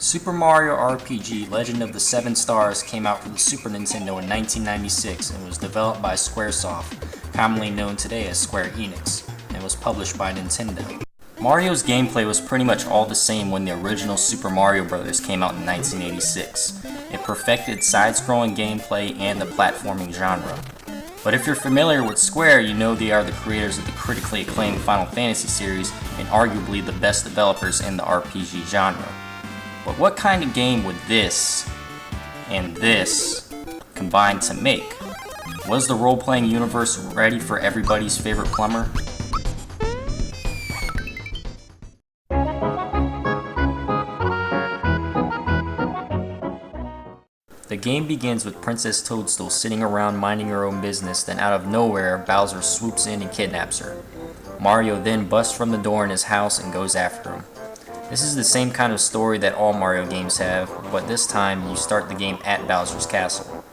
Super Mario RPG Legend of the Seven Stars came out for the Super Nintendo in 1996 and was developed by Squaresoft, commonly known today as Square Enix, and was published by Nintendo. Mario's gameplay was pretty much all the same when the original Super Mario Bros. Came out in 1986. It perfected side-scrolling gameplay and the platforming genre. But if you're familiar with Square, you know they are the creators of the critically acclaimed Final Fantasy series and arguably the best developers in the RPG genre. But what kind of game would this and this combine to make? Was the role-playing universe ready for everybody's favorite plumber? The game begins with Princess Toadstool sitting around minding her own business, then out of nowhere, Bowser swoops in and kidnaps her. Mario then busts from the door in his house and goes after him. This is the same kind of story that all Mario games have, but this time you start the game at Bowser's castle.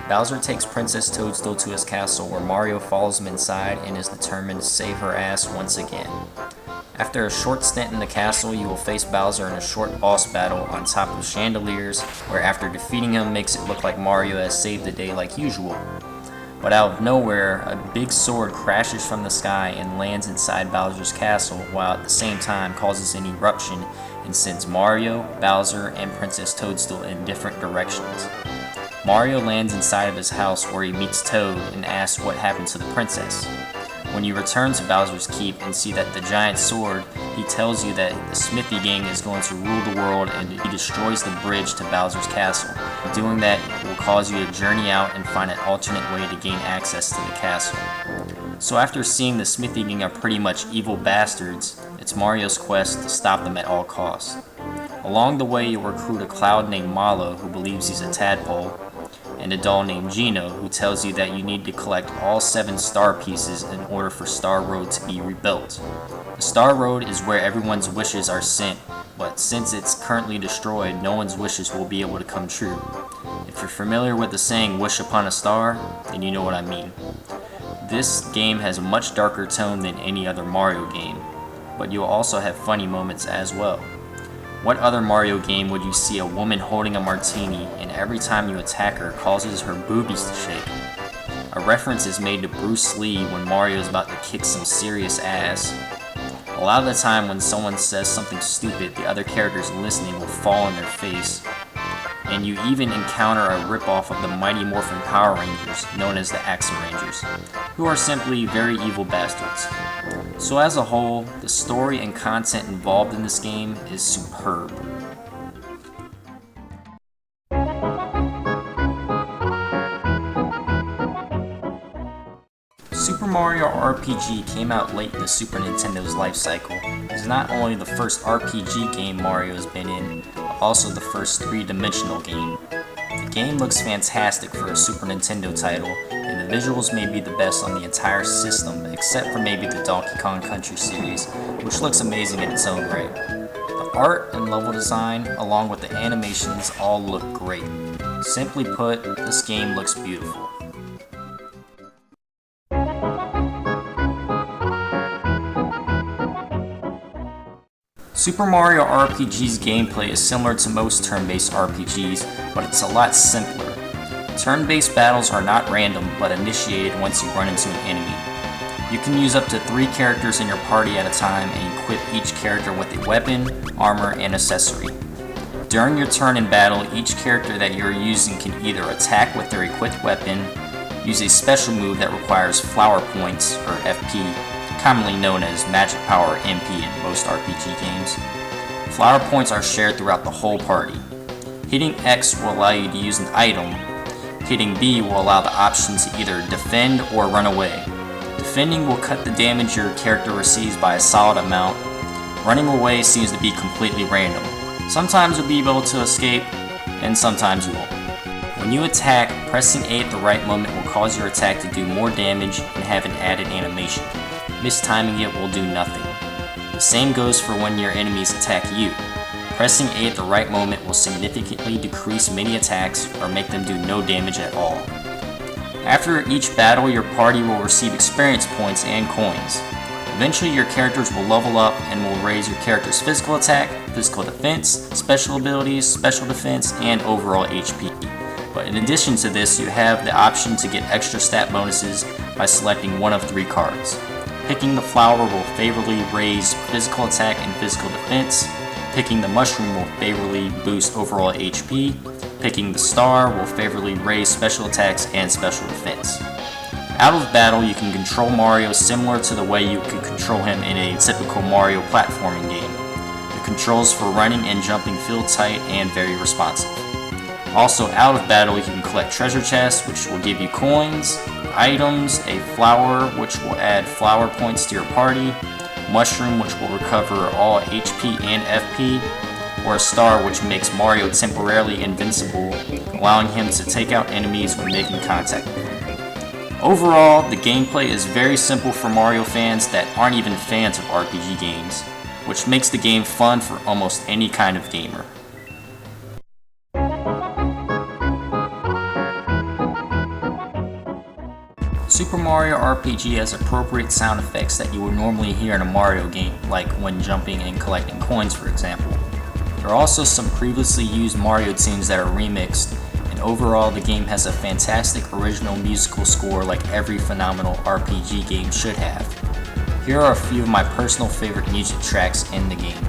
Bowser takes Princess Toadstool to his castle where Mario follows him inside and is determined to save her ass once again. After a short stint in the castle, you will face Bowser in a short boss battle on top of chandeliers, where after defeating him makes it look like Mario has saved the day like usual. But out of nowhere, a big sword crashes from the sky and lands inside Bowser's castle, while at the same time causes an eruption and sends Mario, Bowser, and Princess Toadstool in different directions. Mario lands inside of his house where he meets Toad and asks what happened to the princess. When you return to Bowser's Keep and see that the giant sword, he tells you that the Smithy Gang is going to rule the world and he destroys the bridge to Bowser's castle. Doing that will cause you to journey out and find an alternate way to gain access to the castle. So after seeing the Smithy Gang are pretty much evil bastards, it's Mario's quest to stop them at all costs. Along the way you'll recruit a cloud named Malo who believes he's a tadpole, and a doll named Gino who tells you that you need to collect all 7 star pieces in order for Star Road to be rebuilt. The Star Road is where everyone's wishes are sent, but since it's currently destroyed, no one's wishes will be able to come true. If you're familiar with the saying, "wish upon a star," then you know what I mean. This game has a much darker tone than any other Mario game, but you'll also have funny moments as well. What other Mario game would you see a woman holding a martini and every time you attack her causes her boobies to shake? A reference is made to Bruce Lee when Mario is about to kick some serious ass. A lot of the time when someone says something stupid, the other characters listening will fall on their face. And you even encounter a ripoff of the Mighty Morphin Power Rangers, known as the Axum Rangers, who are simply very evil bastards. So as a whole, the story and content involved in this game is superb. Super Mario RPG came out late in the Super Nintendo's life cycle. It is not only the first RPG game Mario has been in, but also the first 3-dimensional game. The game looks fantastic for a Super Nintendo title, and the visuals may be the best on the entire system, except for maybe the Donkey Kong Country series, which looks amazing in its own right. The art and level design, along with the animations, all look great. Simply put, this game looks beautiful. Super Mario RPG's gameplay is similar to most turn-based RPGs, but it's a lot simpler. Turn-based battles are not random, but initiated once you run into an enemy. You can use up to 3 characters in your party at a time and equip each character with a weapon, armor, and accessory. During your turn in battle, each character that you're using can either attack with their equipped weapon, use a special move that requires flower points, or FP, commonly known as Magic Power MP in most RPG games. Flower points are shared throughout the whole party. Hitting X will allow you to use an item. Hitting B will allow the option to either defend or run away. Defending will cut the damage your character receives by a solid amount. Running away seems to be completely random. Sometimes you'll be able to escape, and sometimes you won't. When you attack, pressing A at the right moment will cause your attack to do more damage and have an added animation. Mistiming it will do nothing. The same goes for when your enemies attack you. Pressing A at the right moment will significantly decrease many attacks or make them do no damage at all. After each battle, your party will receive experience points and coins. Eventually your characters will level up and will raise your character's physical attack, physical defense, special abilities, special defense, and overall HP. But in addition to this, you have the option to get extra stat bonuses by selecting one of 3 cards. Picking the flower will favorably raise physical attack and physical defense. Picking the mushroom will favorably boost overall HP. Picking the star will favorably raise special attacks and special defense. Out of battle, you can control Mario similar to the way you could control him in a typical Mario platforming game. The controls for running and jumping feel tight and very responsive. Also, out of battle, you can collect treasure chests, which will give you coins, items, a flower, which will add flower points to your party, mushroom, which will recover all HP and FP, or a star, which makes Mario temporarily invincible, allowing him to take out enemies when making contact with them. Overall, the gameplay is very simple for Mario fans that aren't even fans of RPG games, which makes the game fun for almost any kind of gamer. Super Mario RPG has appropriate sound effects that you would normally hear in a Mario game, like when jumping and collecting coins, for example. There are also some previously used Mario tunes that are remixed, and overall the game has a fantastic original musical score like every phenomenal RPG game should have. Here are a few of my personal favorite music tracks in the game.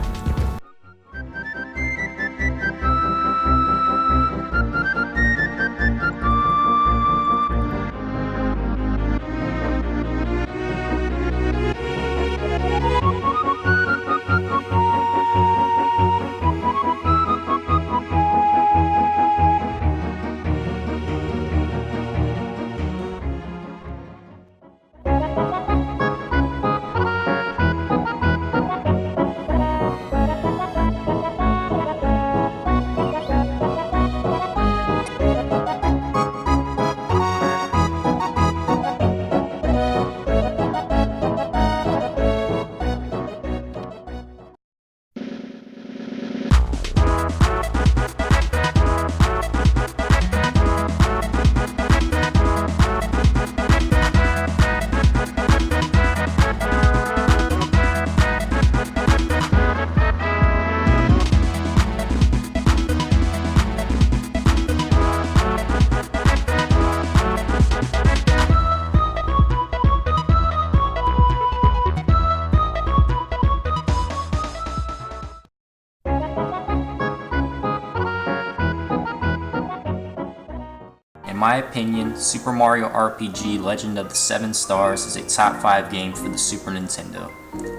In my opinion, Super Mario RPG Legend of the 7 Stars is a top 5 game for the Super Nintendo.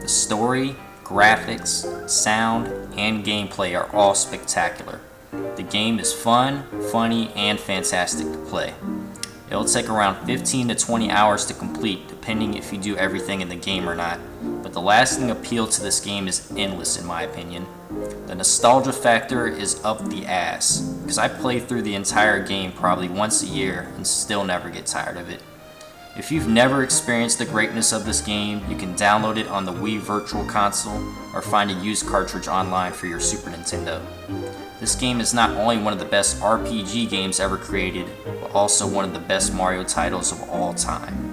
The story, graphics, sound, and gameplay are all spectacular. The game is fun, funny, and fantastic to play. It'll take around 15 to 20 hours to complete, depending if you do everything in the game or not, but the lasting appeal to this game is endless in my opinion. The nostalgia factor is up the ass, because I play through the entire game probably once a year and still never get tired of it. If you've never experienced the greatness of this game, you can download it on the Wii Virtual Console or find a used cartridge online for your Super Nintendo. This game is not only one of the best RPG games ever created, but also one of the best Mario titles of all time.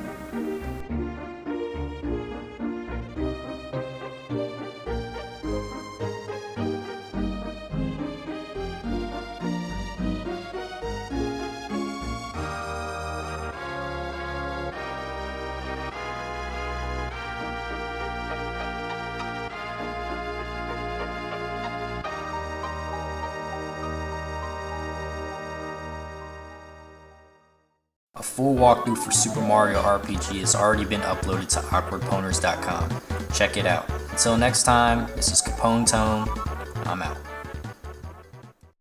A full walkthrough for Super Mario RPG has already been uploaded to awkwardponers.com. Check it out. Until next time, this is Caponetone. I'm out.